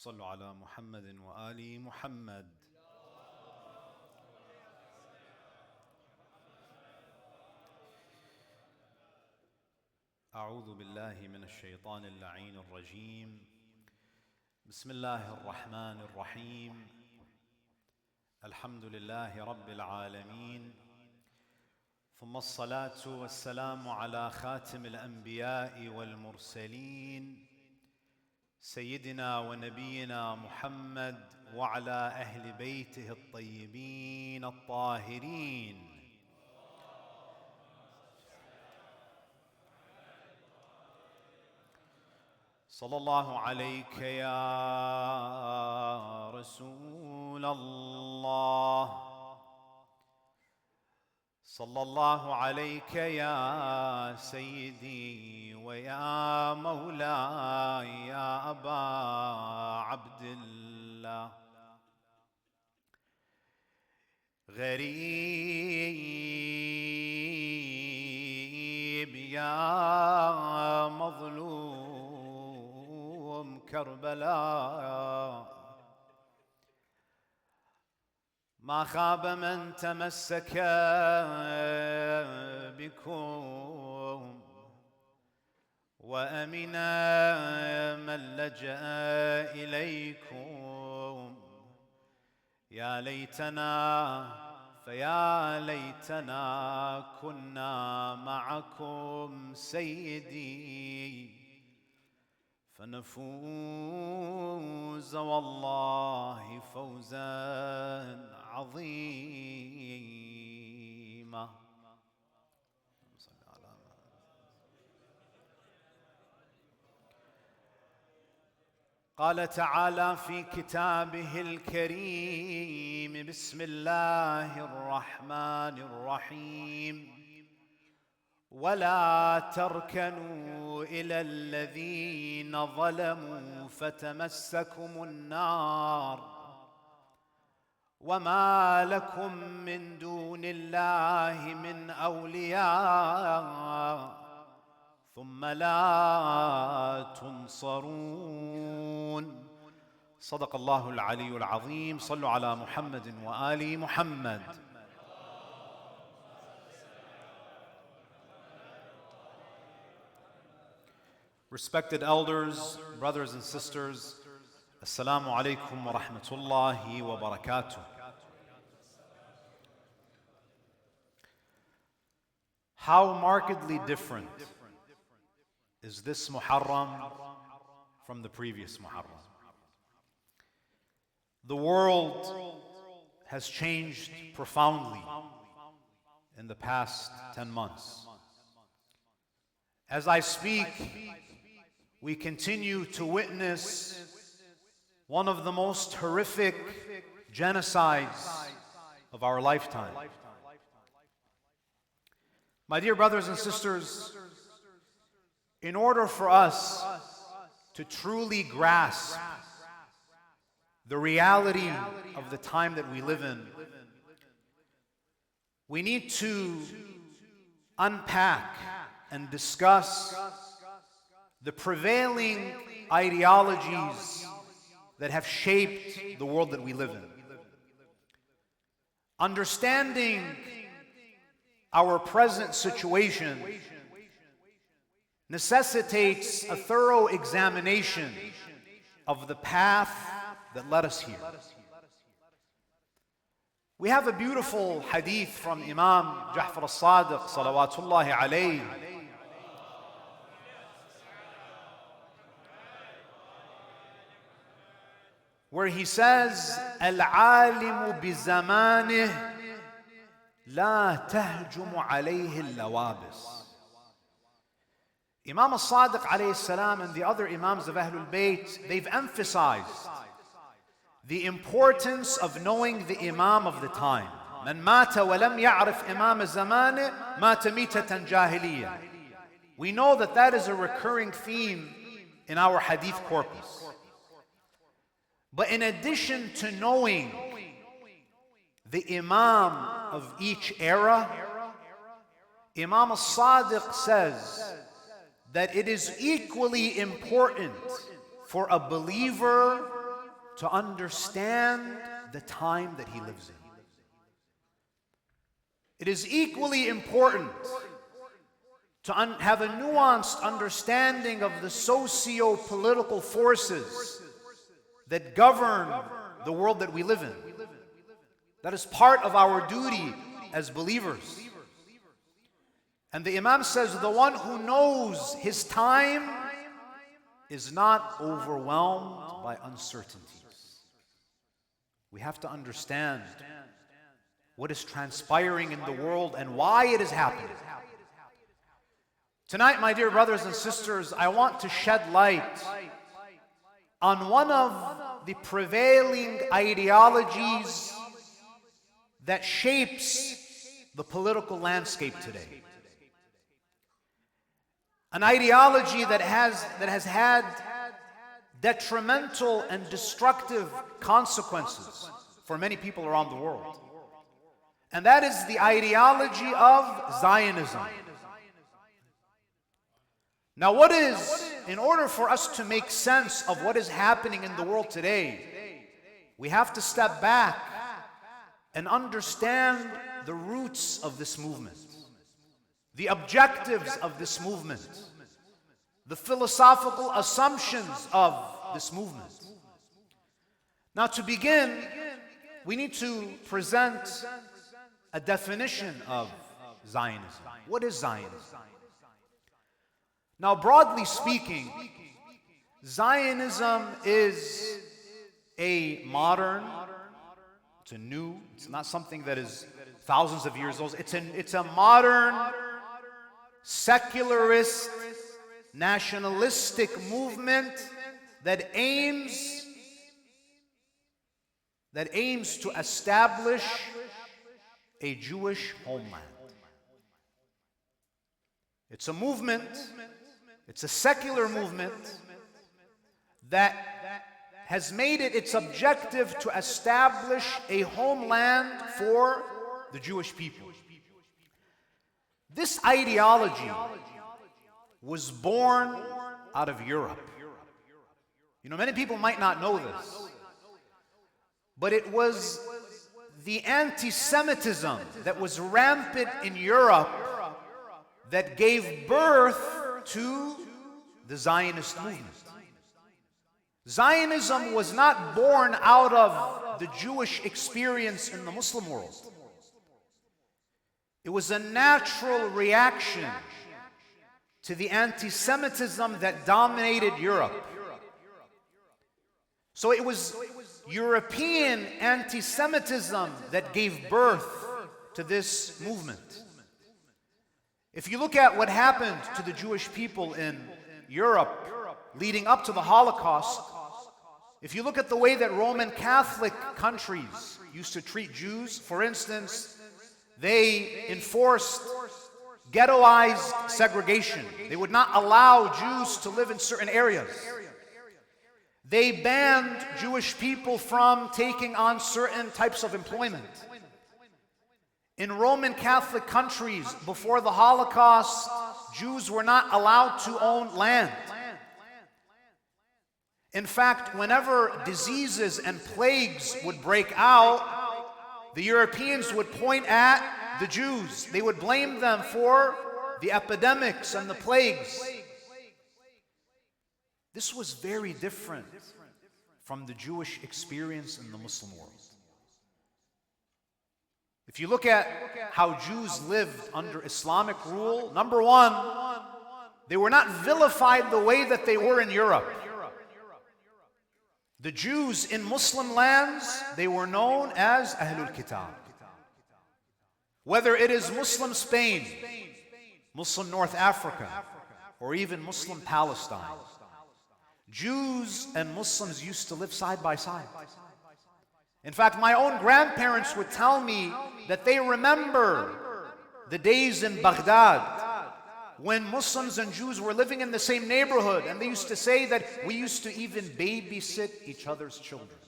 صلوا على محمد وآل محمد. أعوذ بالله من الشيطان اللعين الرجيم. بسم الله الرحمن الرحيم. الحمد لله رب العالمين، ثم الصلاة والسلام على خاتم الأنبياء والمرسلين سيدنا ونبينا محمد وعلى أهل بيته الطيبين الطاهرين. صلى الله عليك يا رسول الله، صلى الله عليك يا سيدي ويا مولاي يا أبا عبد الله. غريب يا مظلوم كربلاء، ما خاب من تمسك بكم وأمن من لجأ إليكم. يا ليتنا فيا ليتنا كنا معكم سيدي، فنفوز والله فوزا عظيما. قال تعالى في كتابه الكريم: بسم الله الرحمن الرحيم: ولا تركنوا إلى الذين ظلموا فتمسكم النار وما لكم من دون الله من أولياء ثم لا تنصرون. صدق الله العلي العظيم. صلوا على محمد وآل محمد. Respected elders, brothers and sisters, Assalamu alaikum wa rahmatullahi wa barakatuh. How markedly different is this Muharram from the previous Muharram? The world has changed profoundly in the past 10 months. As I speak, we continue to witness one of the most horrific genocides of our lifetime. My dear brothers and sisters, in order for us to truly grasp the reality of the time that we live in, we need to unpack and discuss the prevailing ideologies that have shaped the world that we live in. Understanding our present situation necessitates a thorough examination of the path that led us here. We have a beautiful hadith from Imam Ja'far al-Sadiq salawatullahi alayhi, where he says, "Al-alimu bi-zamanih la tahjumu alayhi al-lawabis." Imam al-Sadiq alayhi salam and the other Imams of Ahlul Bayt, they've emphasized the importance of knowing the Imam of the time. Man mata wa lam ya'rif imam al-zamani mata mitatan jahiliya. We know that that is a recurring theme in our hadith corpus. But in addition to knowing the Imam of each era, Imam al-Sadiq says that it is equally important for a believer to understand the time that he lives in. It is equally important to have a nuanced understanding of the socio-political forces that govern the world that we live in. That is part of our duty as believers. And the Imam says, the one who knows his time is not overwhelmed by uncertainties. We have to understand what is transpiring in the world and why it is happening. Tonight, my dear brothers and sisters, I want to shed light on one of the prevailing ideologies that shapes the political landscape today. An ideology that has had detrimental and destructive consequences for many people around the world. And that is the ideology of Zionism. Now, in order for us to make sense of what is happening in the world today, we have to step back and understand the roots of this movement, the objectives of this movement, the philosophical assumptions of this movement. Now, to begin, we need to present a definition of Zionism. What is Zionism? Now, broadly speaking, Zionism is a modern, it's not something that is thousands of years old. It's a modern, secularist, nationalistic movement that aims to establish a Jewish homeland. It's a movement, it's a secular movement that has made it its objective to establish a homeland for the Jewish people. This ideology was born out of Europe. You know, many people might not know this, but it was the anti-Semitism that was rampant in Europe that gave birth to the Zionist movement. Zionism was not born out of the Jewish experience in the Muslim world. It was a natural reaction to the anti-Semitism that dominated Europe. So it was European anti-Semitism that gave birth to this movement. If you look at what happened to the Jewish people in Europe leading up to the Holocaust, if you look at the way that Roman Catholic countries used to treat Jews, for instance, they enforced ghettoized segregation. They would not allow Jews to live in certain areas. They banned Jewish people from taking on certain types of employment. In Roman Catholic countries before the Holocaust, Jews were not allowed to own land. In fact, whenever diseases and plagues would break out, the Europeans would point at the Jews. They would blame them for the epidemics and the plagues. This was very different from the Jewish experience in the Muslim world. If you look at how Jews lived under Islamic rule, number one, they were not vilified the way that they were in Europe. The Jews in Muslim lands, they were known as Ahlul Kitab. Whether it is Muslim Spain, Muslim North Africa, or even Muslim Palestine, Jews and Muslims used to live side by side. In fact, my own grandparents would tell me that they remember the days in Baghdad when Muslims and Jews were living in the same neighborhood, and they used to say that we used to even babysit each other's children.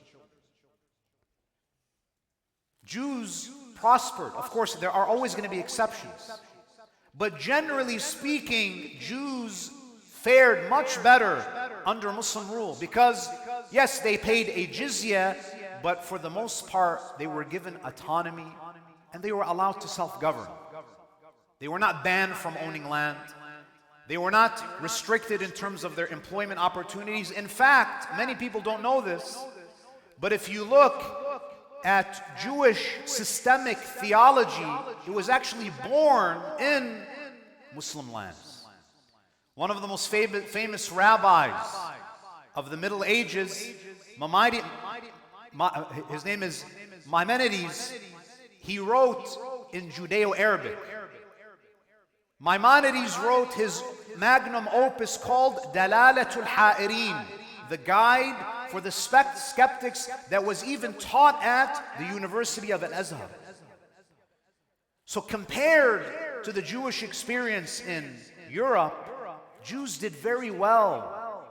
Jews prospered. Of course, there are always going to be exceptions. But generally speaking, Jews fared much better under Muslim rule because yes, they paid a jizya, but for the most part, they were given autonomy and they were allowed to self-govern. They were not banned from owning land. They were not restricted in terms of their employment opportunities. In fact, many people don't know this, but if you look at Jewish systemic theology, it was actually born in Muslim lands. One of the most famous rabbis of the Middle Ages, his name is Maimonides, he wrote in Judeo-Arabic. Maimonides wrote his magnum opus called Dalalatul Ha'irin, the guide for the skeptics that was even taught at the University of Azhar. So compared to the Jewish experience in Europe, Jews did very well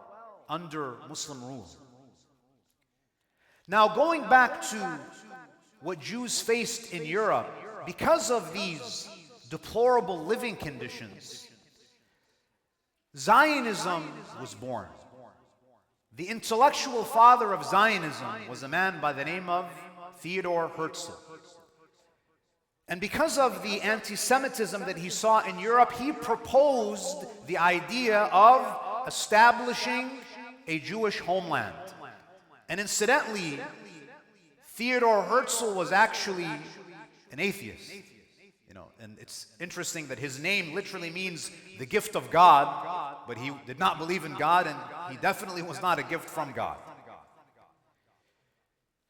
under Muslim rule. Now going back to what Jews faced in Europe, because of these deplorable living conditions, Zionism was born. The intellectual father of Zionism was a man by the name of Theodor Herzl. And because of the anti-Semitism that he saw in Europe, he proposed the idea of establishing a Jewish homeland. And incidentally, Theodor Herzl was actually an atheist. And it's interesting that his name literally means the gift of God, but he did not believe in God, and he definitely was not a gift from God.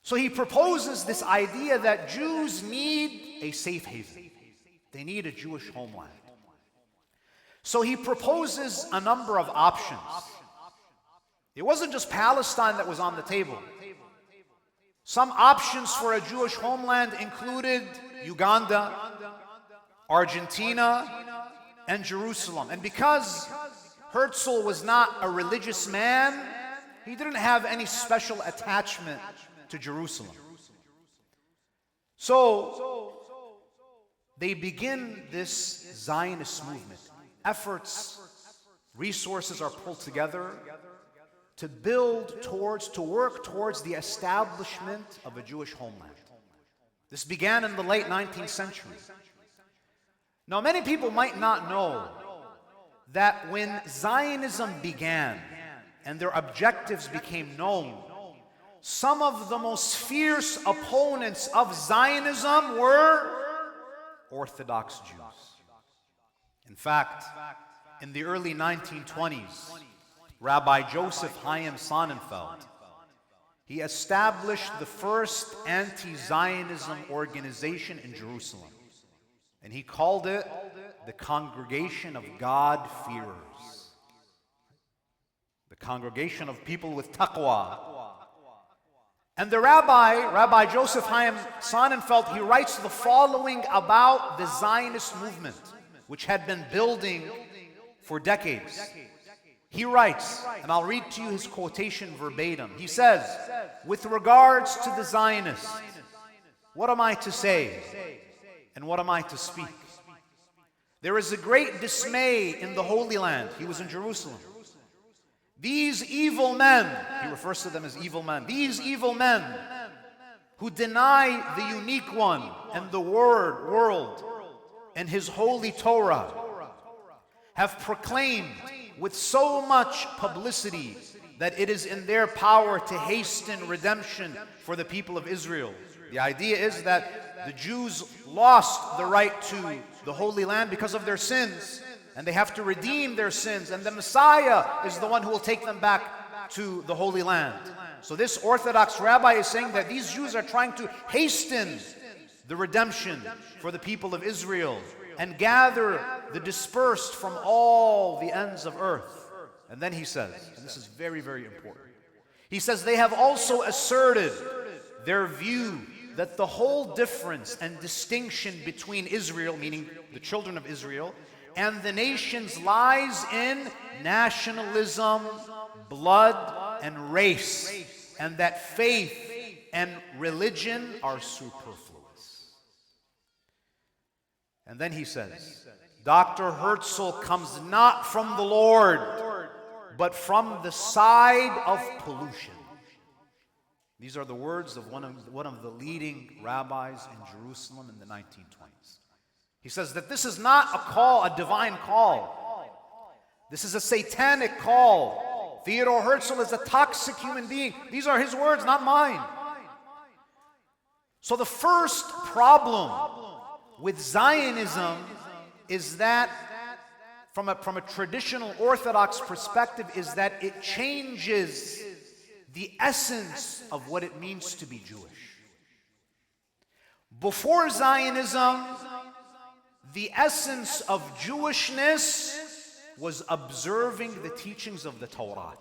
So he proposes this idea that Jews need a safe haven. They need a Jewish homeland. So he proposes a number of options. It wasn't just Palestine that was on the table. Some options for a Jewish homeland included Uganda, Argentina, and Jerusalem. And because Herzl was not a religious man, he didn't have any special attachment to Jerusalem. So they begin this Zionist movement. Efforts, resources are pulled together to work towards the establishment of a Jewish homeland. This began in the late 19th century. Now, many people might not know that when Zionism began and their objectives became known, some of the most fierce opponents of Zionism were Orthodox Jews. In fact, in the early 1920s, Rabbi Joseph Chaim Sonnenfeld, he established the first anti-Zionism organization in Jerusalem. And he called it the Congregation of God-Fearers. The congregation of people with taqwa. And the Rabbi Joseph Chaim Sonnenfeld, he writes the following about the Zionist movement, which had been building for decades. He writes, and I'll read to you his quotation verbatim. He says, with regards to the Zionists, what am I to say? And what am I to speak? There is a great dismay in the Holy Land. He was in Jerusalem. These evil men, he refers to them as evil men, these evil men who deny the unique one and the world and his holy Torah have proclaimed with so much publicity that it is in their power to hasten redemption for the people of Israel. The idea is that the Jews lost the right to the Holy Land because of their sins, and they have to redeem their sins, and the Messiah is the one who will take them back to the Holy Land. So this Orthodox rabbi is saying that these Jews are trying to hasten the redemption for the people of Israel and gather the dispersed from all the ends of earth. And then he says, and this is very, very important, he says, they have also asserted their view that the whole difference and distinction between Israel, meaning the children of Israel, and the nations lies in nationalism, blood, and race, and that faith and religion are superfluous. And then he says, Dr. Herzl comes not from the Lord, but from the side of pollution. These are the words of one of the leading rabbis in Jerusalem in the 1920s. He says that this is not a call, a divine call. This is a satanic call. Theodore Herzl is a toxic human being. These are his words, not mine. So the first problem with Zionism is that, from a traditional Orthodox perspective, is that it changes the essence of what it means to be Jewish. Before Zionism, the essence of Jewishness was observing the teachings of the Torah.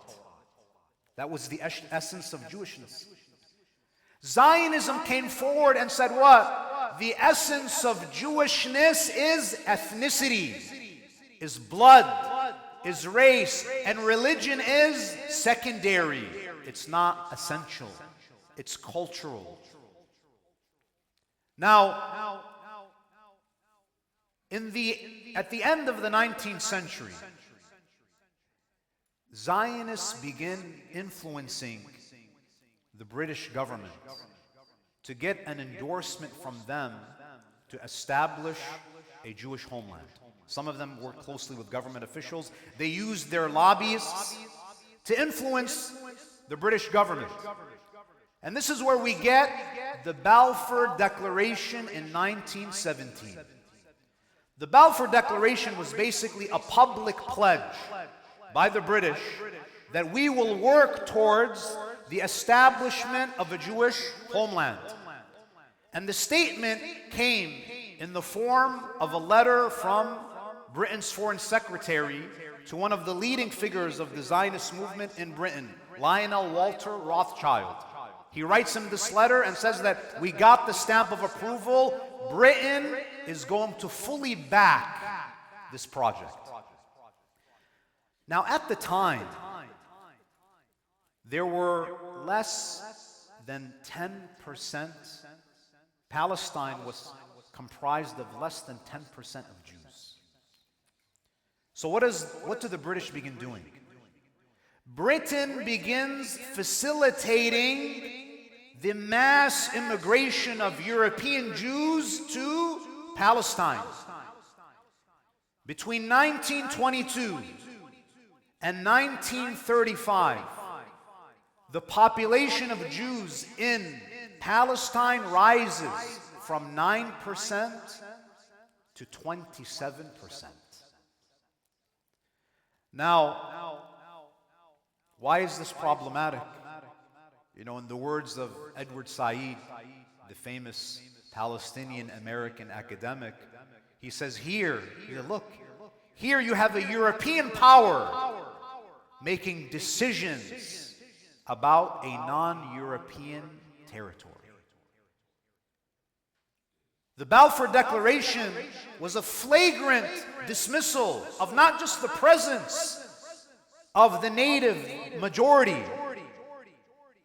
That was the essence of Jewishness. Zionism came forward and said what? The essence of Jewishness is ethnicity, is blood, is race, and religion is secondary. It's not essential. It's cultural. Now, at the end of the 19th century, Zionists begin influencing the British government to get an endorsement from them to establish a Jewish homeland. Some of them work closely with government officials. They used their lobbyists to influence the British government. And this is where we get the Balfour Declaration in 1917. The Balfour Declaration was basically a public pledge by the British that we will work towards the establishment of a Jewish homeland. And the statement came in the form of a letter from Britain's Foreign Secretary to one of the leading figures of the Zionist movement in Britain, Lionel Walter Rothschild. He writes him this letter and says that we got the stamp of approval. Britain is going to fully back this project. Now, at the time, there were less than 10%. Palestine was comprised of less than 10% of Jews. So what do the British begin doing? Britain begins facilitating the mass immigration of European Jews to Palestine. Between 1922 and 1935, the population of Jews in Palestine rises from 9% to 27%. Now, why is this problematic? You know, in the words of Edward Said, the famous Palestinian American academic, he says, here, look, here you have a European power making decisions about a non-European territory. The Balfour Declaration was a flagrant dismissal of not just the presence of the native majority,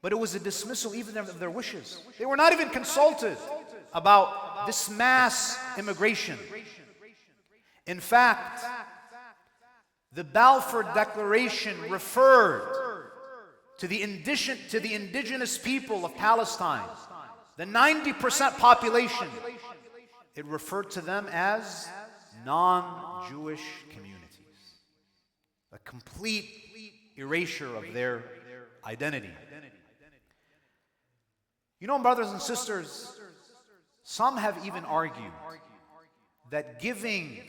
but it was a dismissal even of their wishes. They were not even consulted about this mass immigration. In fact, the Balfour Declaration referred to the indigenous people of Palestine, the 90% population. It referred to them as non-Jewish communities. A complete erasure of their identity. You know, brothers and sisters, some have even argued that giving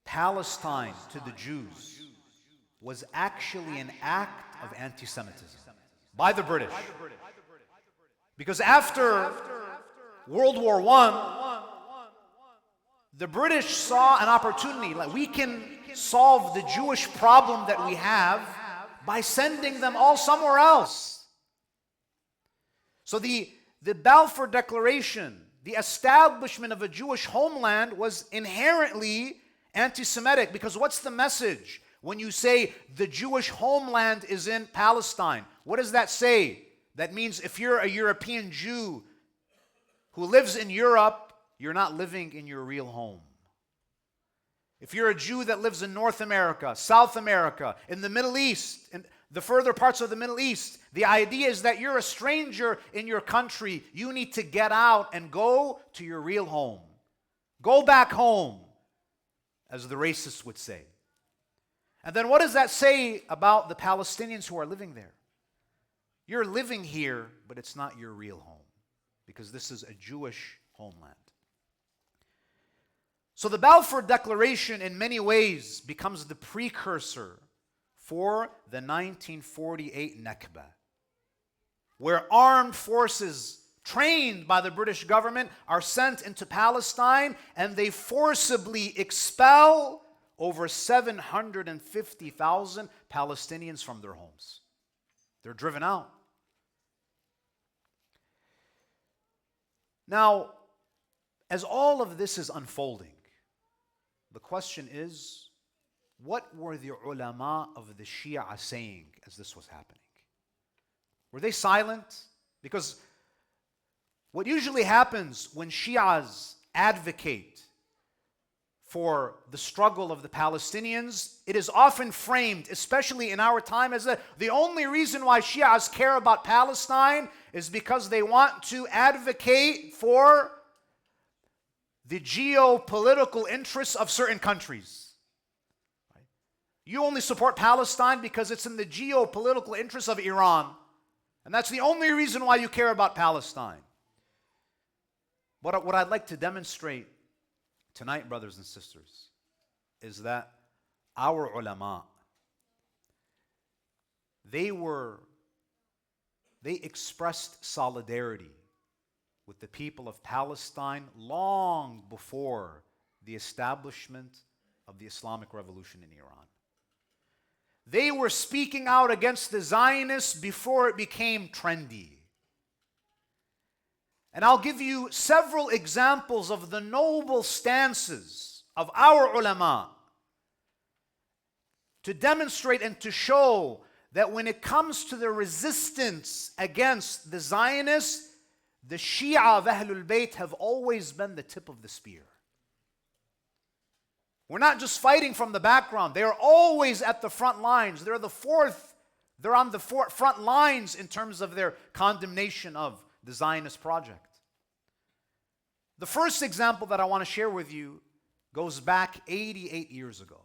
Palestine to the Jews was actually an act of anti-Semitism by the British. Because after World War I, the British saw an opportunity, like we can solve the Jewish problem that we have by sending them all somewhere else. So the Balfour Declaration, the establishment of a Jewish homeland, was inherently anti-Semitic, because what's the message when you say the Jewish homeland is in Palestine? What does that say? That means if you're a European Jew who lives in Europe, you're not living in your real home. If you're a Jew that lives in North America, South America, in the Middle East, and the further parts of the Middle East. The idea is that you're a stranger in your country. You need to get out and go to your real home. Go back home, as the racists would say. And then what does that say about the Palestinians who are living there? You're living here, but it's not your real home, because this is a Jewish homeland. So the Balfour Declaration in many ways becomes the precursor for the 1948 Nakba, where armed forces trained by the British government are sent into Palestine, and they forcibly expel over 750,000 Palestinians from their homes. They're driven out. Now, as all of this is unfolding, the question is, what were the ulama of the Shia saying as this was happening? Were they silent? Because what usually happens when Shias advocate for the struggle of the Palestinians, it is often framed, especially in our time, as the only reason why Shias care about Palestine is because they want to advocate for the geopolitical interests of certain countries. You only support Palestine because it's in the geopolitical interests of Iran. And that's the only reason why you care about Palestine. What I'd like to demonstrate tonight, brothers and sisters, is that our ulama, they expressed solidarity with the people of Palestine long before the establishment of the Islamic Revolution in Iran. They were speaking out against the Zionists before it became trendy. And I'll give you several examples of the noble stances of our ulama to demonstrate and to show that when it comes to the resistance against the Zionists, the Shia of Ahlul Bayt have always been the tip of the spear. We're not just fighting from the background. They're always at the front lines. They're on the front lines in terms of their condemnation of the Zionist project. The first example that I want to share with you goes back 88 years ago.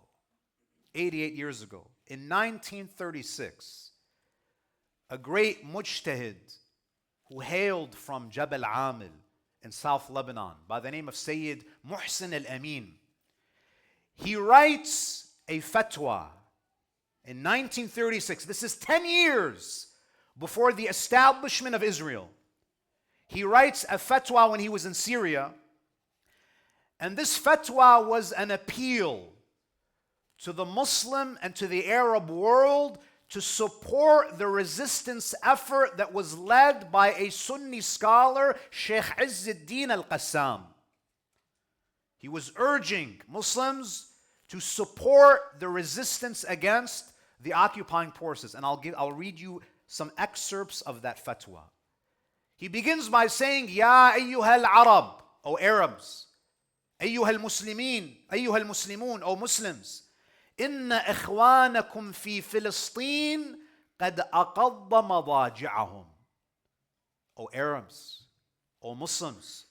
88 years ago. In 1936, a great mujtahid who hailed from Jabal Amil in South Lebanon by the name of Sayyid Muhsin al-Amin, he writes a fatwa in 1936. This is 10 years before the establishment of Israel. He writes a fatwa when he was in Syria, and this fatwa was an appeal to the Muslim and to the Arab world to support the resistance effort that was led by a Sunni scholar, Sheikh Izz al-Din al-Qassam. He was urging Muslims to support the resistance against the occupying forces. And I'll read you some excerpts of that fatwa. He begins by saying, Ya ayyuha al-Arab, O Arabs, ayyuha al-Muslimin, ayyuha al-Muslimun, O Muslims, inna ikhwanakum fi Filistin qad aqadda madaji'ahum. O Arabs, O Muslims,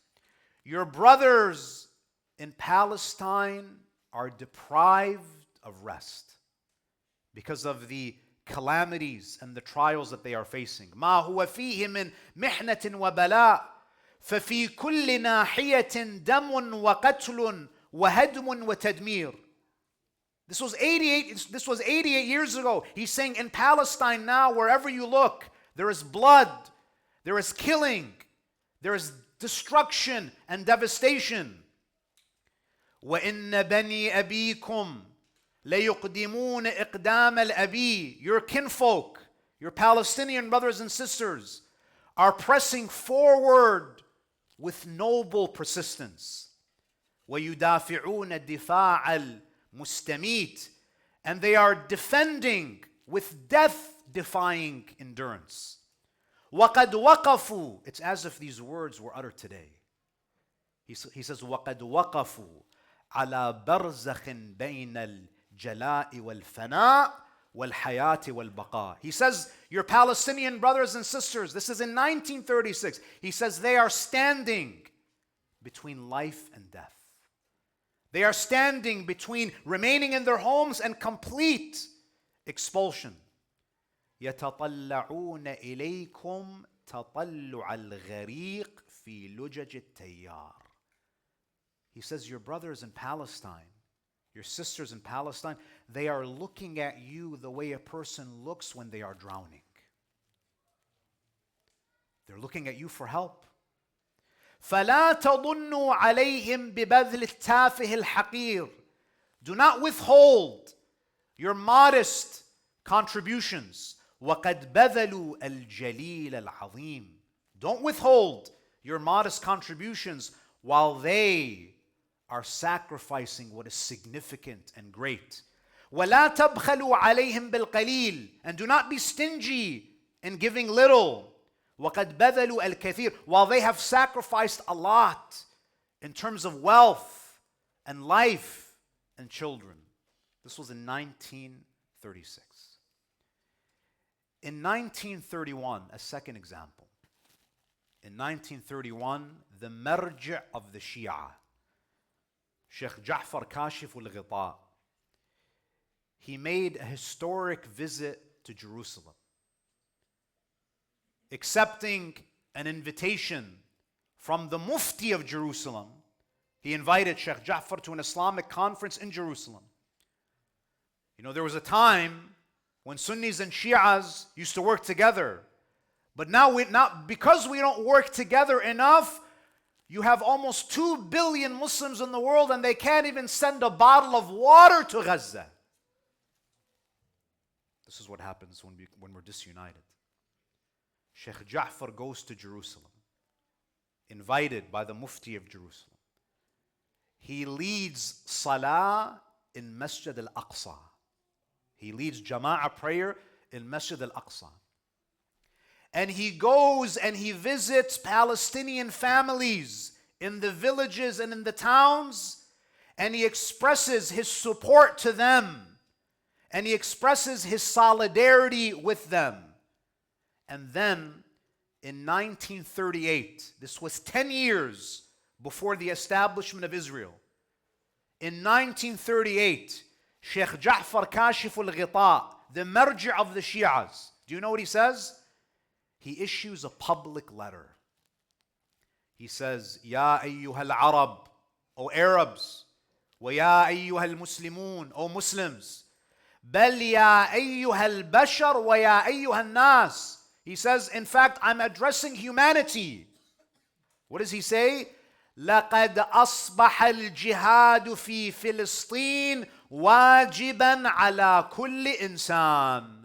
your brothers in Palestine are deprived of rest because of the calamities and the trials that they are facing. ما هو فيه من محنة وبلاء ففي كل ناحية دم وقتل وهدم وتدمير. This was 88 years ago. He's saying in Palestine now, wherever you look, there is blood, there is killing, there is destruction and devastation. وَإِنَّ بَنِي أَبِيكُمْ لَيُقْدِمُونَ إِقْدَامَ الْأَبِي. Your kinfolk, your Palestinian brothers and sisters, are pressing forward with noble persistence. وَيُدَافِعُونَ الدِّفَاعَ الْمُسْتَمِيتِ. And they are defending with death-defying endurance. وَقَدْ وَقَفُوا. It's as if these words were uttered today. He says, وَقَدْ وَقَفُوا على برزخ بين الجلاء والفناء والحياة والبقاء. He says, your Palestinian brothers and sisters, this is in 1936, he says they are standing between life and death. They are standing between remaining in their homes and complete expulsion. يتطلعون إليكم تطلع الغريق في لجج التيار. He says, your brothers in Palestine, your sisters in Palestine, they are looking at you the way a person looks when they are drowning. They're looking at you for help. فَلَا تَظُنُّوا عَلَيْهِمْ بِبَذْلِ التَّافِهِ الْحَقِيرِ. Do not withhold your modest contributions. وَقَدْ بَذَلُوا الْجَلِيلَ الْعَظِيمِ. Don't withhold your modest contributions while they are sacrificing what is significant and great. وَلَا تَبْخَلُوا عَلَيْهِمْ بِالْقَلِيلِ. And do not be stingy in giving little. وَقَدْ بَذَلُوا الْكَثِيرِ. While they have sacrificed a lot in terms of wealth and life and children. This was in 1936. In 1931, a second example. In 1931, the marji' of the Shia, Sheikh Ja'far Kashif al-Ghita, he made a historic visit to Jerusalem, accepting an invitation from the Mufti of Jerusalem. He invited Sheikh Ja'far to an Islamic conference in Jerusalem. You know, there was a time when Sunnis and Shias used to work together. But now, because we don't work together enough, you have almost 2 billion Muslims in the world and they can't even send a bottle of water to Gaza. This is what happens when we're disunited. Sheikh Ja'far goes to Jerusalem, invited by the Mufti of Jerusalem. He leads Salah in Masjid al-Aqsa. He leads Jama'ah prayer in Masjid al-Aqsa. And he goes and he visits Palestinian families in the villages and in the towns, and he expresses his support to them, and he expresses his solidarity with them. And then in 1938, this was 10 years before the establishment of Israel. In 1938, Sheikh Ja'far Kashif al-Ghita, the marji' of the Shias, do you know what he says? He issues a public letter. He says, Ya ayyuhal Arab, O Arabs, wa ya ayyuhal Muslimun, O Muslims, bal ya ayyuhal Bashar wa ya ayyuhal Nas. He says, in fact, I'm addressing humanity. What does he say? لقد أصبح الجهاد في فلسطين واجبا على كل إنسان.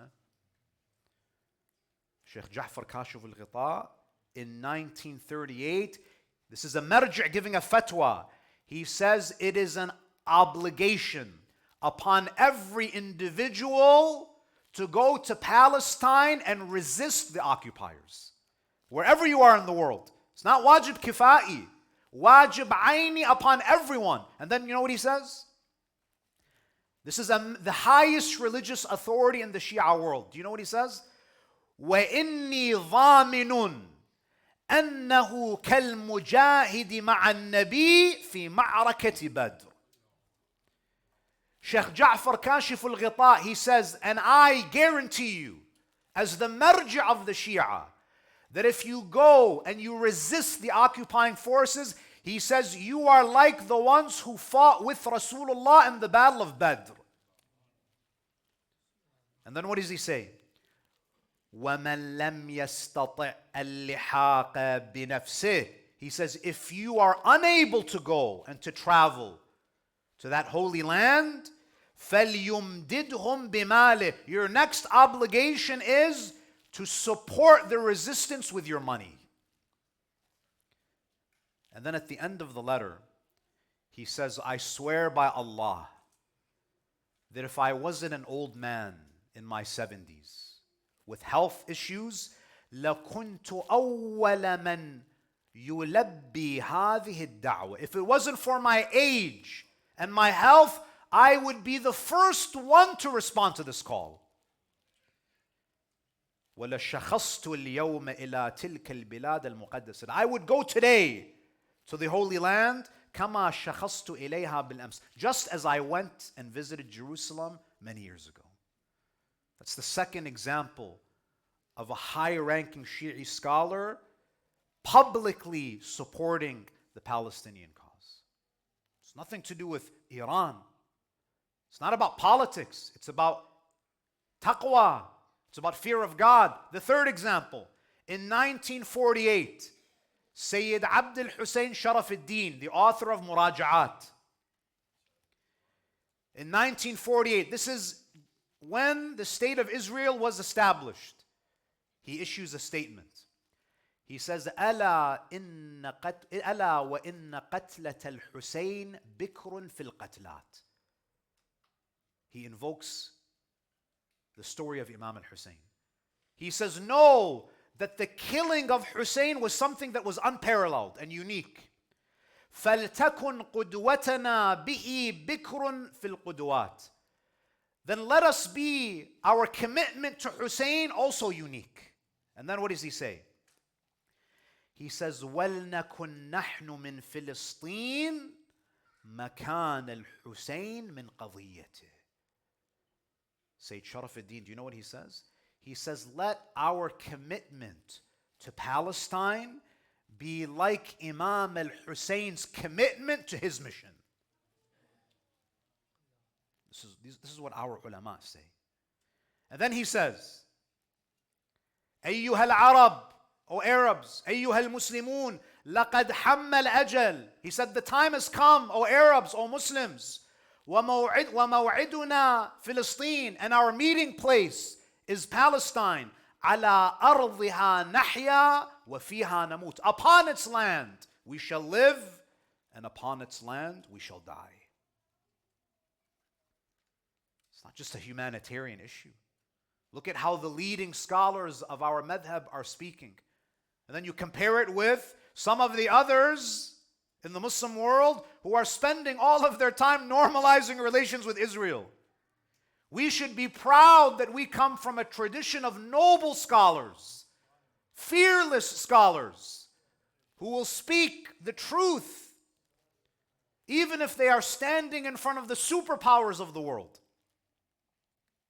Sheikh Ja'far Kashif al-Ghita in 1938, this is a marji' giving a fatwa. He says it is an obligation upon every individual to go to Palestine and resist the occupiers. Wherever you are in the world. It's not wajib kifa'i. Wajib aini upon everyone. And then you know what he says? This is the highest religious authority in the Shia world. Do you know what he says? وَإِنِّي ضَامِنٌ أَنَّهُ كَالْمُجَاهِدِ مَعَ النَّبِي فِي مَعْرَكَةِ بَدْرٍ. Sheikh Ja'far Kashif al-Ghita, he says, and I guarantee you, as the marji' of the Shia, that if you go and you resist the occupying forces, he says, you are like the ones who fought with Rasulullah in the Battle of Badr. And then what does he say? وَمَنْ لَمْ يَسْتَطِعْ اللِّحَاقَ بِنَفْسِهِ. He says, if you are unable to go and to travel to that holy land, فَلْيُمْدِدْهُمْ بِمَالِهِ. Your next obligation is to support the resistance with your money. And then at the end of the letter, he says, I swear by Allah that if I wasn't an old man in my 70s with health issues, لَكُنْتُ أَوَّلَ مَنْ يُلَبِّي هَذِهِ الدَّعْوَةِ. If it wasn't for my age and my health, I would be the first one to respond to this call. وَلَشَخَصْتُ الْيَوْمَ إِلَى تِلْكَ الْبِلَادِ الْمُقَدَّسَةِ. I would go today to the Holy Land, كَمَا شَخَصْتُ إِلَيْهَا بِالْأَمْسِ, just as I went and visited Jerusalem many years ago. That's the second example of a high-ranking Shi'i scholar publicly supporting the Palestinian cause. It's nothing to do with Iran. It's not about politics. It's about taqwa. It's about fear of God. The third example, in 1948, Sayyid Abd al-Hussein Sharaf al-Din, the author of Muraja'at. In 1948, this is when the state of Israel was established. He issues a statement. He says, ألا وإن قتلة الحسين بكر في القتلات. He invokes the story of Imam al-Hussein. He says, know that the killing of Hussein was something that was unparalleled and unique. فلتكن قدوتنا به بكر في القدوات. Then let us be, our commitment to Hussein also unique. And then what does he say? He says, وَلْنَكُنْ نَحْنُ مِنْ فِلِسْطِينَ مَكَانَ الْحُسَيْنِ مِنْ قَضِيَّتِهِ. Sayyid Sharaf al-Din, do you know what he says? He says, let our commitment to Palestine be like Imam al-Husayn's commitment to his mission. This is what our ulama say. And then he says, أيها العرب, O Arabs, أيها المسلمون, لقد حم الأجل. He said, the time has come, O Arabs, O Muslims. وموعدنا فلسطين, and our meeting place is Palestine. على أرضها نحيا وفيها نموت. Upon its land we shall live, and upon its land we shall die. It's not just a humanitarian issue. Look at how the leading scholars of our madhab are speaking. And then you compare it with some of the others in the Muslim world who are spending all of their time normalizing relations with Israel. We should be proud that we come from a tradition of noble scholars, fearless scholars, who will speak the truth, even if they are standing in front of the superpowers of the world.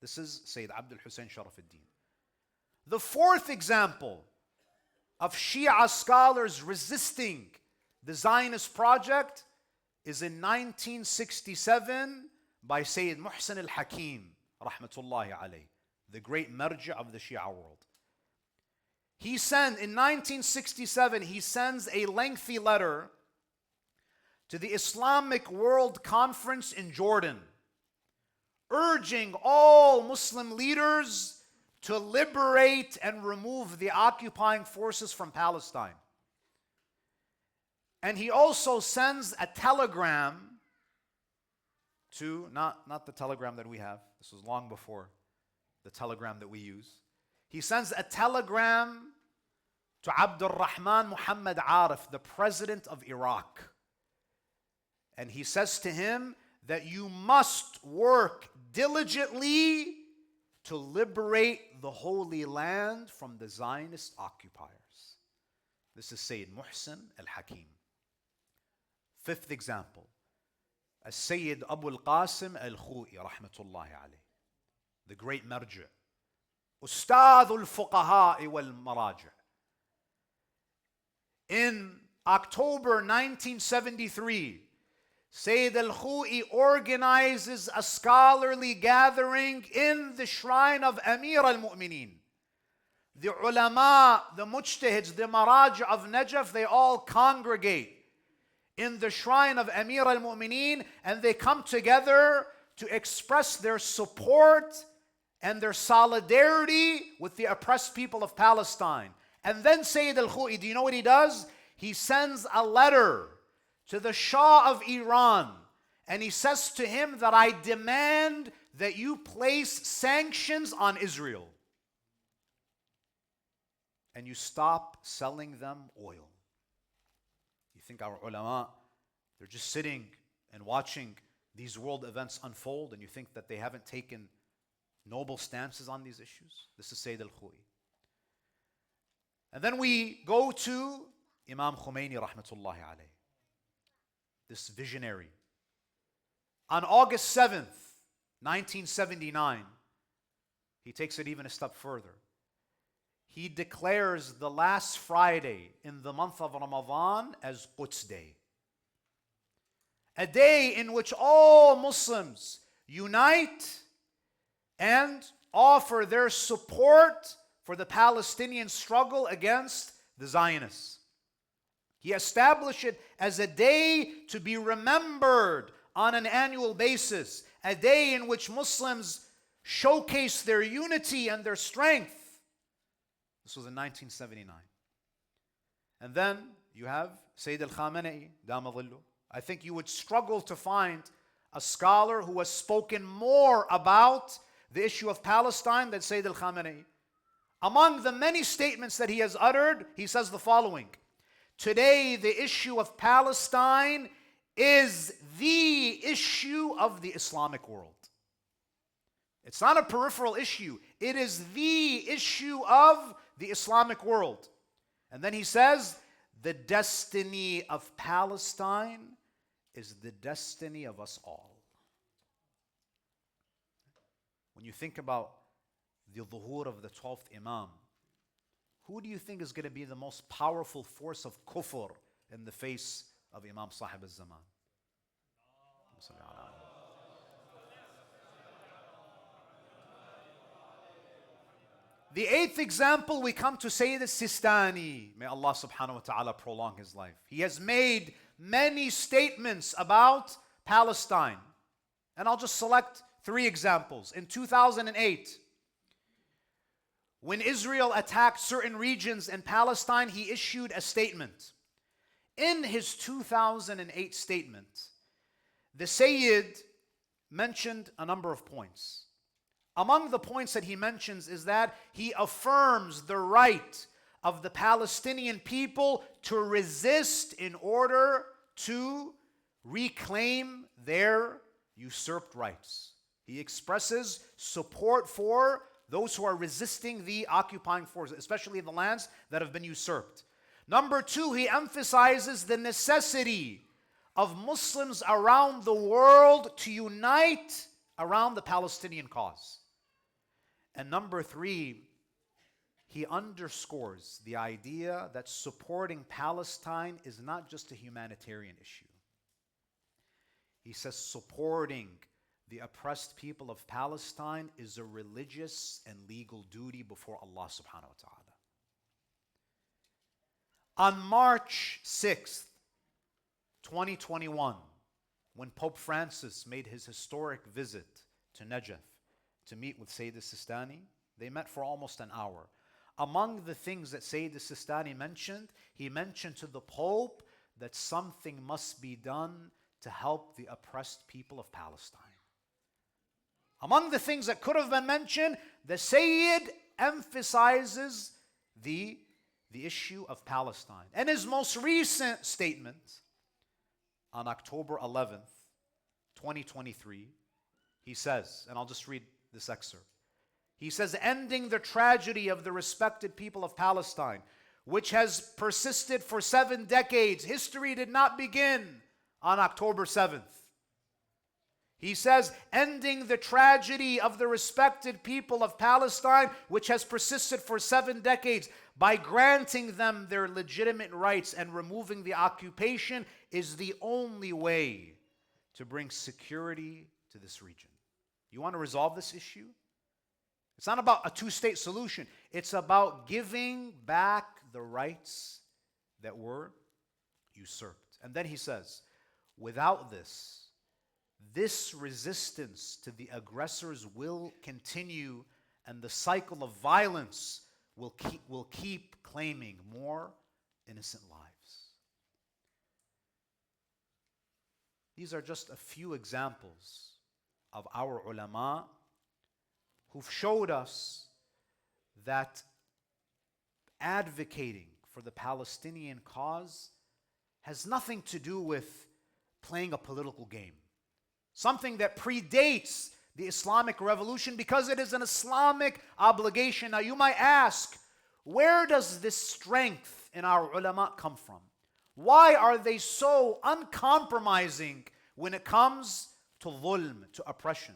This is Sayyid Abd al-Hussein Sharaf al-Din. The fourth example of Shia scholars resisting the Zionist project is in 1967 by Sayyid Muhsin al-Hakim, rahmatullahi alayh, the great marja of the Shia world. In 1967, he sends a lengthy letter to the Islamic World Conference in Jordan, urging all Muslim leaders to liberate and remove the occupying forces from Palestine. And he also sends a telegram to, not the telegram that we have, this was long before the telegram that we use. He sends a telegram to Abdul Rahman Muhammad Arif, the president of Iraq. And he says to him that you must work diligently to liberate the Holy Land from the Zionist occupiers. This is Sayyid Muhsin al-Hakim. Fifth example, Sayyid Abu al-Qasim al-Khu'i, rahmatullahi alayh, the great marja, Ustad al-Fuqaha wal-Maraja. In October 1973, Sayyid al-Khu'i organizes a scholarly gathering in the shrine of Amir al-Mu'mineen. The ulama, the mujtahids, the maraj of Najaf, they all congregate in the shrine of Amir al-Mu'mineen, and they come together to express their support and their solidarity with the oppressed people of Palestine. And then Sayyid al-Khu'i, do you know what he does? He sends a letter to the Shah of Iran, and he says to him that I demand that you place sanctions on Israel and you stop selling them oil. You think our ulama, they're just sitting and watching these world events unfold, and you think that they haven't taken noble stances on these issues? This is Sayyid al-Khu'i. And then we go to Imam Khomeini rahmatullahi alayh, this visionary. On August 7th, 1979, he takes it even a step further. He declares the last Friday in the month of Ramadan as Quds Day. A day in which all Muslims unite and offer their support for the Palestinian struggle against the Zionists. He established it as a day to be remembered on an annual basis, a day in which Muslims showcase their unity and their strength. This was in 1979. And then you have Sayyid al-Khamenei, Dama Dhillu. I think you would struggle to find a scholar who has spoken more about the issue of Palestine than Sayyid al-Khamenei. Among the many statements that he has uttered, he says the following: today, the issue of Palestine is the issue of the Islamic world. It's not a peripheral issue. It is the issue of the Islamic world. And then he says, the destiny of Palestine is the destiny of us all. When you think about the dhuhur of the 12th Imam, who do you think is going to be the most powerful force of kufr in the face of Imam Sahib al-Zaman? The eighth example, we come to Sayyid al-Sistani. May Allah subhanahu wa ta'ala prolong his life. He has made many statements about Palestine. And I'll just select 3 examples. In 2008, when Israel attacked certain regions in Palestine, he issued a statement. In his 2008 statement, the Sayyid mentioned a number of points. Among the points that he mentions is that he affirms the right of the Palestinian people to resist in order to reclaim their usurped rights. He expresses support for those who are resisting the occupying forces, especially in the lands that have been usurped. Number 2, he emphasizes the necessity of Muslims around the world to unite around the Palestinian cause. And number 3, he underscores the idea that supporting Palestine is not just a humanitarian issue. He says supporting the oppressed people of Palestine is a religious and legal duty before Allah subhanahu wa ta'ala. On March 6th, 2021, when Pope Francis made his historic visit to Najaf to meet with Sayyid al-Sistani, they met for almost an hour. Among the things that Sayyid al-Sistani mentioned, he mentioned to the Pope that something must be done to help the oppressed people of Palestine. Among the things that could have been mentioned, the Sayyid emphasizes the issue of Palestine. And his most recent statement on October 11th, 2023, he says, and I'll just read this excerpt. He says, ending the tragedy of the respected people of Palestine, which has persisted for 7 decades. History did not begin on October 7th. He says, ending the tragedy of the respected people of Palestine, which has persisted for 7 decades, by granting them their legitimate rights and removing the occupation, is the only way to bring security to this region. You want to resolve this issue? It's not about a 2-state solution. It's about giving back the rights that were usurped. And then he says, without this resistance to the aggressors will continue, and the cycle of violence will keep claiming more innocent lives. These are just a few examples of our ulama who've showed us that advocating for the Palestinian cause has nothing to do with playing a political game. Something that predates the Islamic revolution because it is an Islamic obligation. Now you might ask, Where does this strength in our ulama come from? Why are they so uncompromising when it comes to dhulm, to oppression?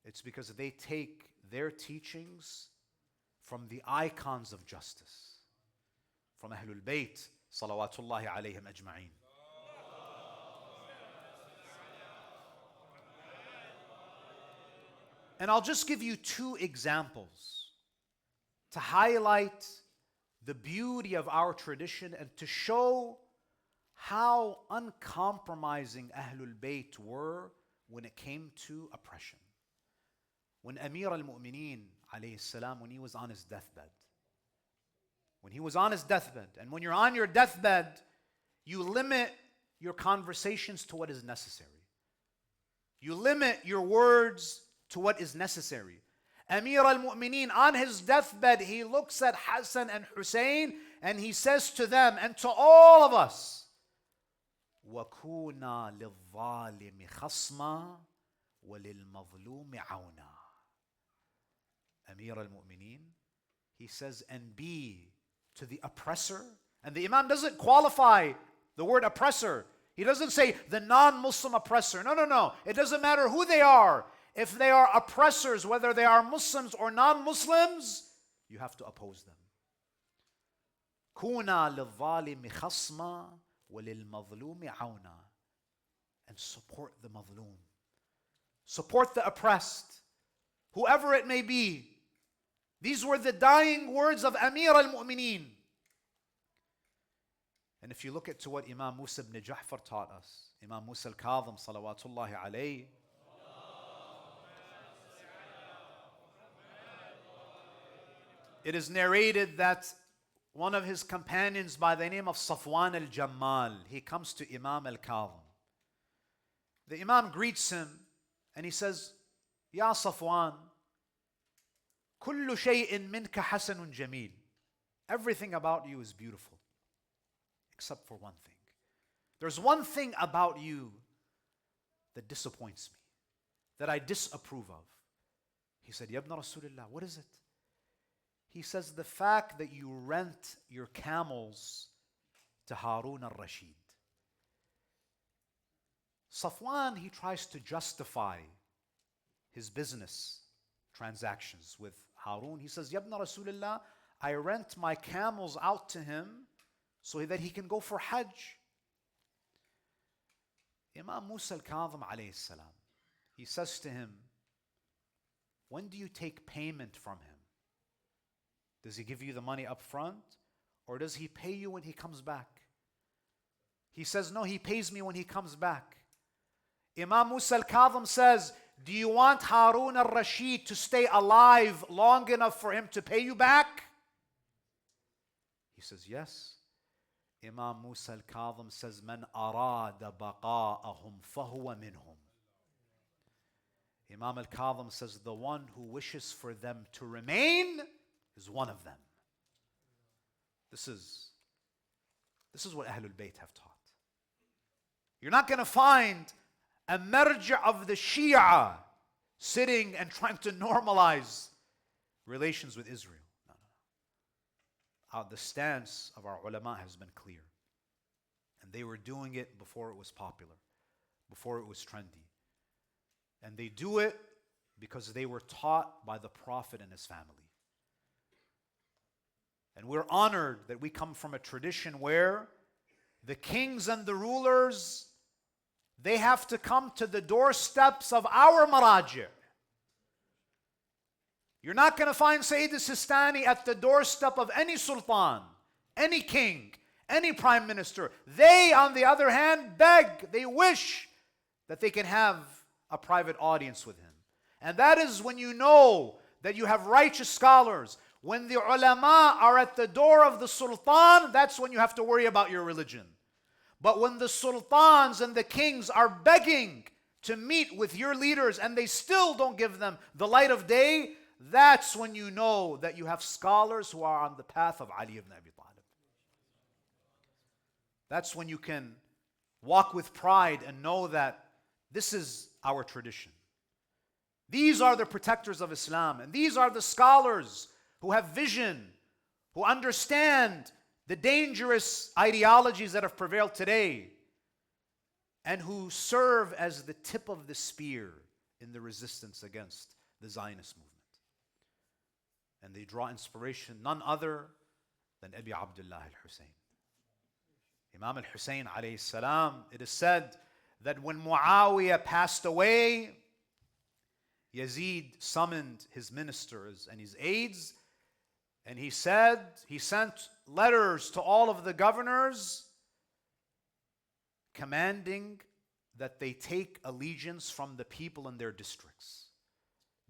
It's because they take their teachings from the icons of justice, from Ahlul Bayt, salawatullahi alayhim ajma'een. And I'll just give you two examples to highlight the beauty of our tradition and to show how uncompromising Ahlul Bayt were when it came to oppression. When Amir al-Mu'mineen alayhi salam, when he was on his deathbed, and when you're on your deathbed, you limit your conversations to what is necessary. You limit your words to what is necessary. Amir al-Mu'mineen, on his deathbed, he looks at Hassan and Husayn and he says to them and to all of us, وَكُونَا لِلظَّالِمِ خَصْمًا وَلِلْمَظْلُومِ عَوْنًا. Amir al-Mu'mineen, he says, and be to the oppressor. And the Imam doesn't qualify the word oppressor. He doesn't say the non-Muslim oppressor. No. It doesn't matter who they are. If they are oppressors, whether they are Muslims or non-Muslims, you have to oppose them. كُونَا لِلظَّالِمِ خَصْمًا وَلِلْمَظْلُومِ عَوْنًا. And support the mazloom. Support the oppressed, whoever it may be. These were the dying words of Amir al-Mu'mineen. And if you look at to what Imam Musa ibn Ja'far taught us, Imam Musa al-Kadhim, salawatullahi alayhi, it is narrated that one of his companions by the name of Safwan al-Jammal, he comes to Imam al-Kadhim. The Imam greets him and he says, Ya Safwan, kullu shay'in minka hasanun jameel. Everything about you is beautiful, except for one thing. There's one thing about you that disappoints me, that I disapprove of. He said, Ya ibn Rasulullah, what is it? He says, the fact that you rent your camels to Harun al-Rashid. Safwan, he tries to justify his business transactions with Harun. He says, Ya ibn Rasulullah, I rent my camels out to him so that he can go for Hajj. Imam Musa al-Kadhim alayhi salam, he says to him, when do you take payment from him? Does he give you the money up front, or does he pay you when he comes back? He says, no, he pays me when he comes back. Imam Musa al-Kadhim says, do you want Harun al-Rashid to stay alive long enough for him to pay you back? He says, yes. Imam Musa al-Kadhim says, man arada baqa'ahum fahuwa minhum. Imam al-Kadhim says, the one who wishes for them to remain is one of them. This is what Ahlul Bayt have taught. You're not going to find a marja of the Shia sitting and trying to normalize relations with Israel. No. The stance of our ulama has been clear. And they were doing it before it was popular, before it was trendy. And they do it because they were taught by the Prophet and his family. And we're honored that we come from a tradition where the kings and the rulers, they have to come to the doorsteps of our maraji'. You're not going to find Sayyid al-Sistani at the doorstep of any sultan, any king, any prime minister. They, on the other hand, beg, they wish that they can have a private audience with him. And that is when you know that you have righteous scholars. When the ulama are at the door of the sultan, that's when you have to worry about your religion. But when the sultans and the kings are begging to meet with your leaders and they still don't give them the light of day, that's when you know that you have scholars who are on the path of Ali ibn Abi Talib. That's when you can walk with pride and know that this is our tradition. These are the protectors of Islam, and these are the scholars who have vision, who understand the dangerous ideologies that have prevailed today, and who serve as the tip of the spear in the resistance against the Zionist movement. And they draw inspiration none other than Abi Abdullah al-Husayn. Imam al-Hussain alayhi salam, it is said that when Muawiyah passed away, Yazid summoned his ministers and his aides, and he sent letters to all of the governors commanding that they take allegiance from the people in their districts,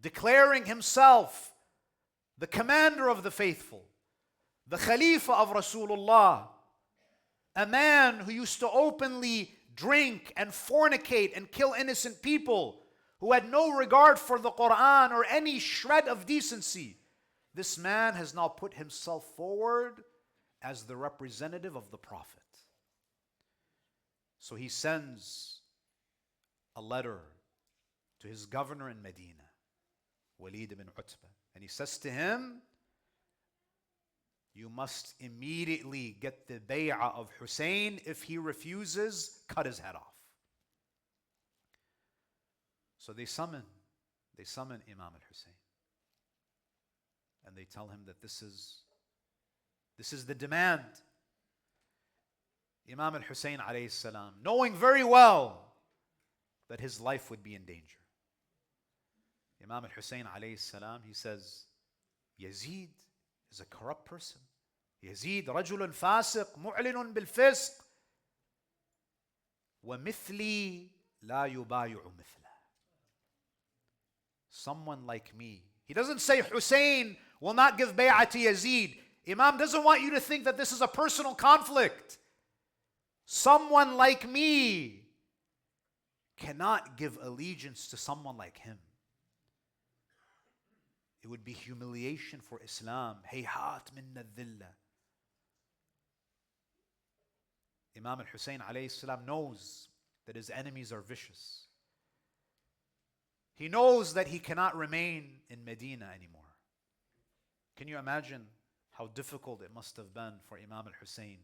declaring himself the commander of the faithful, the Khalifa of Rasulullah, a man who used to openly drink and fornicate and kill innocent people, who had no regard for the Quran or any shred of decency. This man has now put himself forward as the representative of the Prophet. So he sends a letter to his governor in Medina, Walid ibn Utbah, and he says to him, you must immediately get the bay'ah of Husayn. If he refuses, cut his head off. So they summon Imam al-Hussain. And they tell him that this is the demand. Imam al-Hussain alayhi salam, knowing very well that his life would be in danger. Imam al-Hussain alayhi salam, he says, Yazid is a corrupt person. Yazid رجل فاسق معلن بالفسق ومثلي لا يبايع مثله. Someone like me. He doesn't say Hussein will not give bay'ah to Yazid. Imam doesn't want you to think that this is a personal conflict. Someone like me cannot give allegiance to someone like him. It would be humiliation for Islam. Hayhat minna dhilla. Imam al-Hussain alayhi salam knows that his enemies are vicious. He knows that he cannot remain in Medina anymore. Can you imagine how difficult it must have been for Imam al-Hussain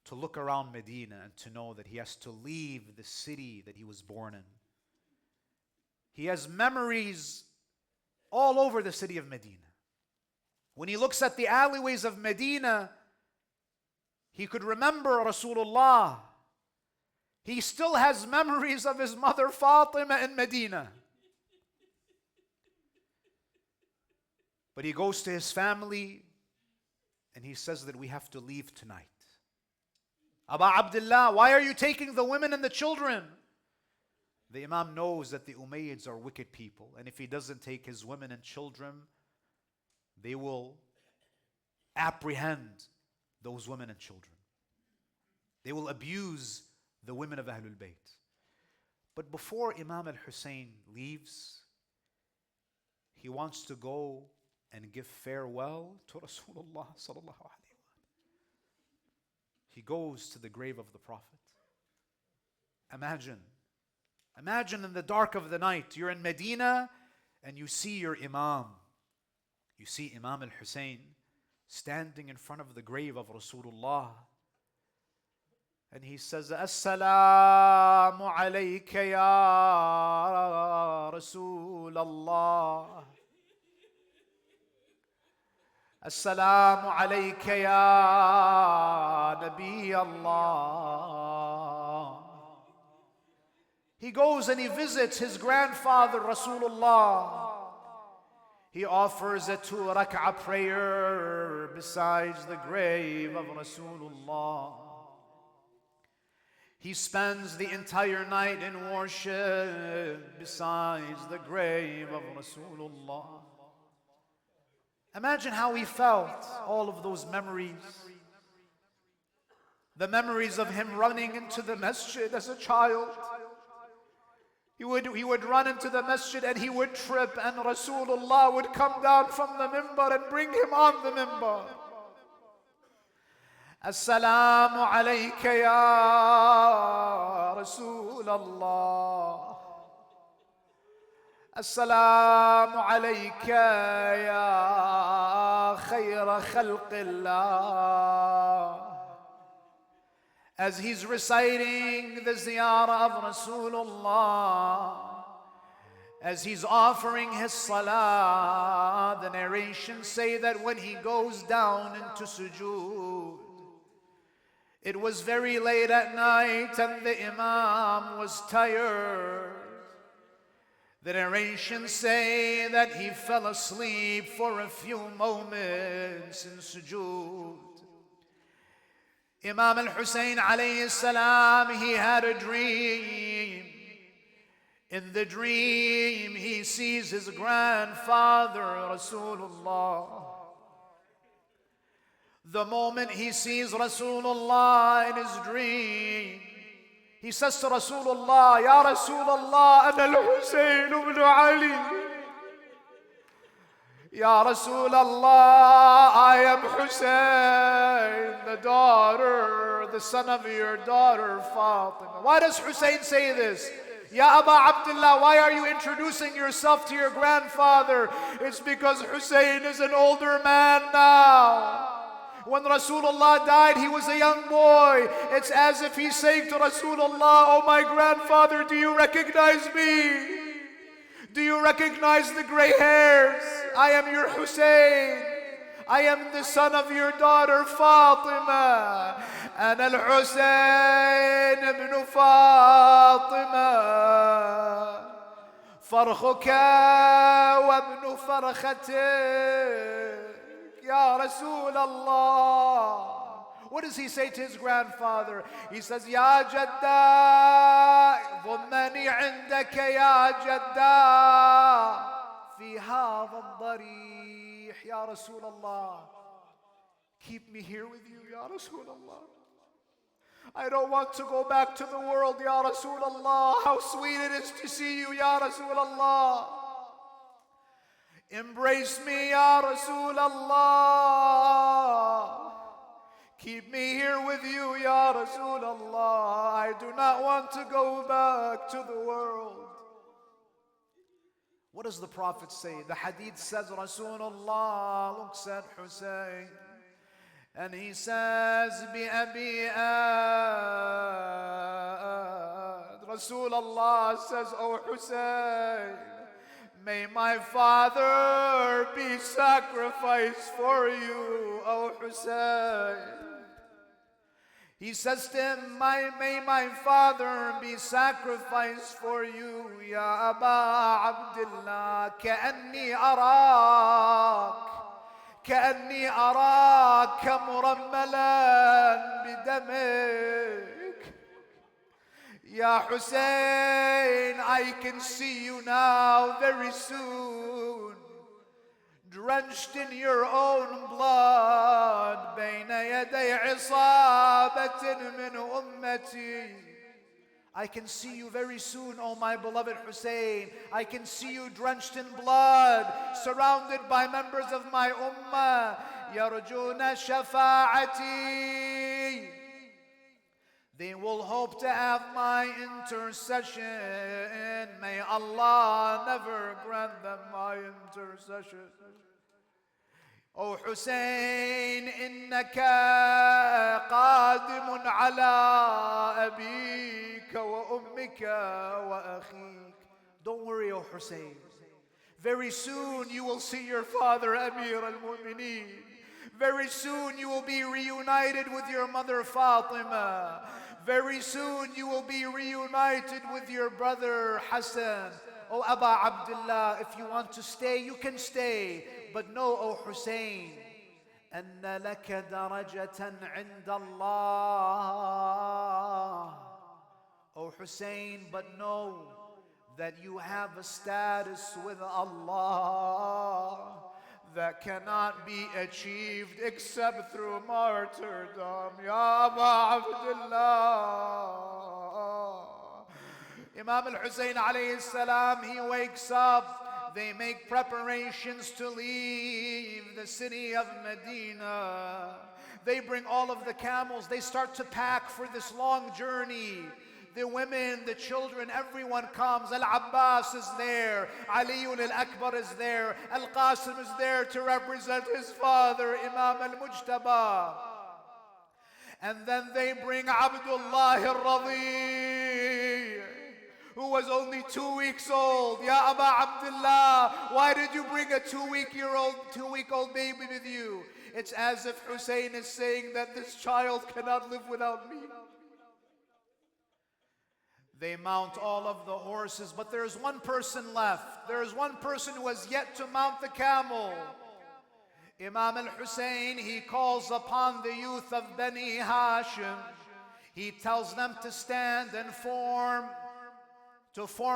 to look around Medina and to know that he has to leave the city that he was born in? He has memories all over the city of Medina. When he looks at the alleyways of Medina, he could remember Rasulullah. He still has memories of his mother Fatima in Medina. But he goes to his family and he says that we have to leave tonight. Aba Abdullah, why are you taking the women and the children? The Imam knows that the Umayyads are wicked people, and if he doesn't take his women and children, they will apprehend those women and children. They will abuse the women of Ahlul Bayt. But before Imam al-Hussain leaves, he wants to go and give farewell to Rasulullah sallallahu alaihi wasallam. He goes to the grave of the Prophet. Imagine in the dark of the night, you're in Medina and you see your Imam. You see Imam al-Hussain standing in front of the grave of Rasulullah. And he says, Assalamu alayka ya Rasulallah. Assalamu alayka ya Nabi Allah. He goes and he visits his grandfather Rasulullah. He offers a 2 rak'ah prayer besides the grave of Rasulullah. He spends the entire night in worship besides the grave of Rasulullah. Imagine how he felt, all of those memories. The memories of him running into the masjid as a child. He would run into the masjid and he would trip, and Rasulullah would come down from the mimbar and bring him on the mimbar. Assalamu alayka ya Rasulallah. Assalamu alayka ya خير خلق الله. As he's reciting the ziyarah of Rasulullah, as he's offering his salah, the narrations say that when he goes down into sujood, it was very late at night and the Imam was tired. The narrations say that he fell asleep for a few moments in sujood. Imam Hussain alayhi salam, he had a dream. In the dream, he sees his grandfather, Rasulullah. The moment he sees Rasulullah in his dream, he says to Rasulullah, Ya Rasulullah, ana al-Husayn ibn Ali. Ya Rasulullah, I am Husayn, the son of your daughter Fatima. Why does Husayn say this? Ya Aba Abdullah, why are you introducing yourself to your grandfather? It's because Husayn is an older man now. When Rasulullah died, he was a young boy. It's as if he's saying to Rasulullah, oh my grandfather, do you recognize me? Do you recognize the gray hairs? I am your Husayn. I am the son of your daughter Fatima. أنا الحسين ابن فاطمة فرخك وابن فرختك يا رسول الله. What does he say to his grandfather? He says, يا جدا ضمني عندك يا جدا في هذا الضريح يا رسول الله. Keep me here with you, Ya Rasulullah. I don't want to go back to the world, Ya Rasulullah. How sweet it is to see you, Ya Rasulullah. Embrace me, Ya Rasulullah. Keep me here with you, Ya Rasulullah. I do not want to go back to the world. What does the Prophet say? The hadith says Rasulullah looks at Husayn and he says, بِأَبِي آد. Rasulullah says, oh Husayn, may my father be sacrificed for you, oh Husayn. He says to him, may my father be sacrificed for you, Ya Aba Abdullah, كأني أراك مرملا بدمك. Ya Husayn, I can see you now very soon, drenched in your own blood, بين يدي عصابة من أمتي. I can see you very soon, oh my beloved Husayn. I can see you drenched in blood, surrounded by members of my ummah. يرجون شفاعتي. They will hope to have my intercession. May Allah never grant them my intercession. Oh Husayn, إنك قادم على أبيك وأمك وأخيك. Don't worry, oh Husayn. Very soon you will see your father, Amir al-Mu'mineen. Very soon you will be reunited with your mother Fatima. Very soon you will be reunited with your brother Hassan. Oh Aba Abdullah, if you want to stay, you can stay. But know, O Husayn, أن لك درجة عند الله. O Husayn, but know that you have a status with Allah that cannot be achieved except through martyrdom. Ya Aba Abdullah. Imam al-Hussain alayhi salam, he wakes up. They make preparations to leave the city of Medina. They bring all of the camels. They start to pack for this long journey. the women, the children, everyone comes. Al-Abbas is there, Aliun al-Akbar is there, Al-Qasim is there to represent his father, Imam al-Mujtaba. And then they bring Abdullah al-Radi', who was only 2 weeks old. Ya Aba Abdullah, why did you bring a 2-week-old baby with you? It's as if Husayn is saying that this child cannot live without me. They mount all of the horses, but there's one person left. There's one person who has yet to mount the camel. Imam al-Hussain, he calls upon the youth of Bani Hashim. He tells them to stand and form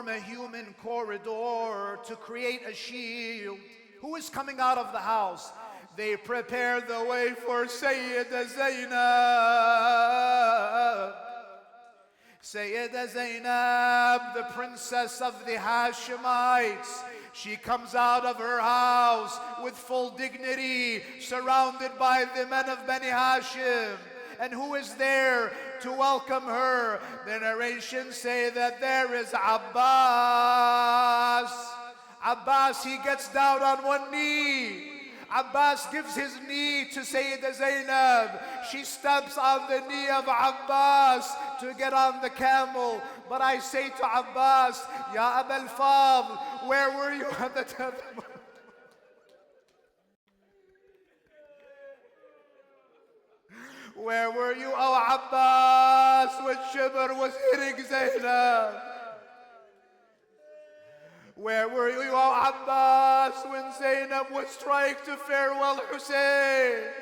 a human corridor, to create a shield. Who is coming out of the house? They prepare the way for Sayyida Zainab. Sayyida Zainab, the princess of the Hashemites. She comes out of her house with full dignity, surrounded by the men of Bani Hashim. And who is there to welcome her? The narrations say that there is Abbas. Abbas, he gets down on one knee. Abbas gives his knee to Sayyida Zainab. She steps on the knee of Abbas to get on the camel. But I say to Abbas, Ya Abul Fadl, where were you at the time? Where were you, oh Abbas, when Shibr was hitting Zainab? Where were you, oh Abbas, when Zainab was trying to farewell Husayn?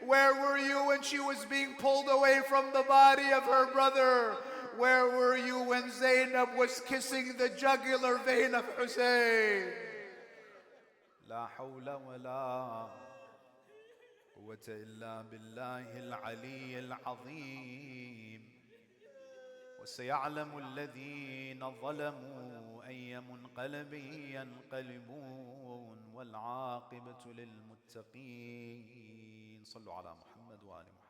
Where were you when she was being pulled away from the body of her brother? Where were you when Zainab was kissing the jugular vein of Husayn? La hawla wa la quwwata illa billahi al-ali al-azim. وسيعلم الذين ظلموا أي منقلب ينقلبون والعاقبة للمتقين. صلوا على محمد وآل محمد.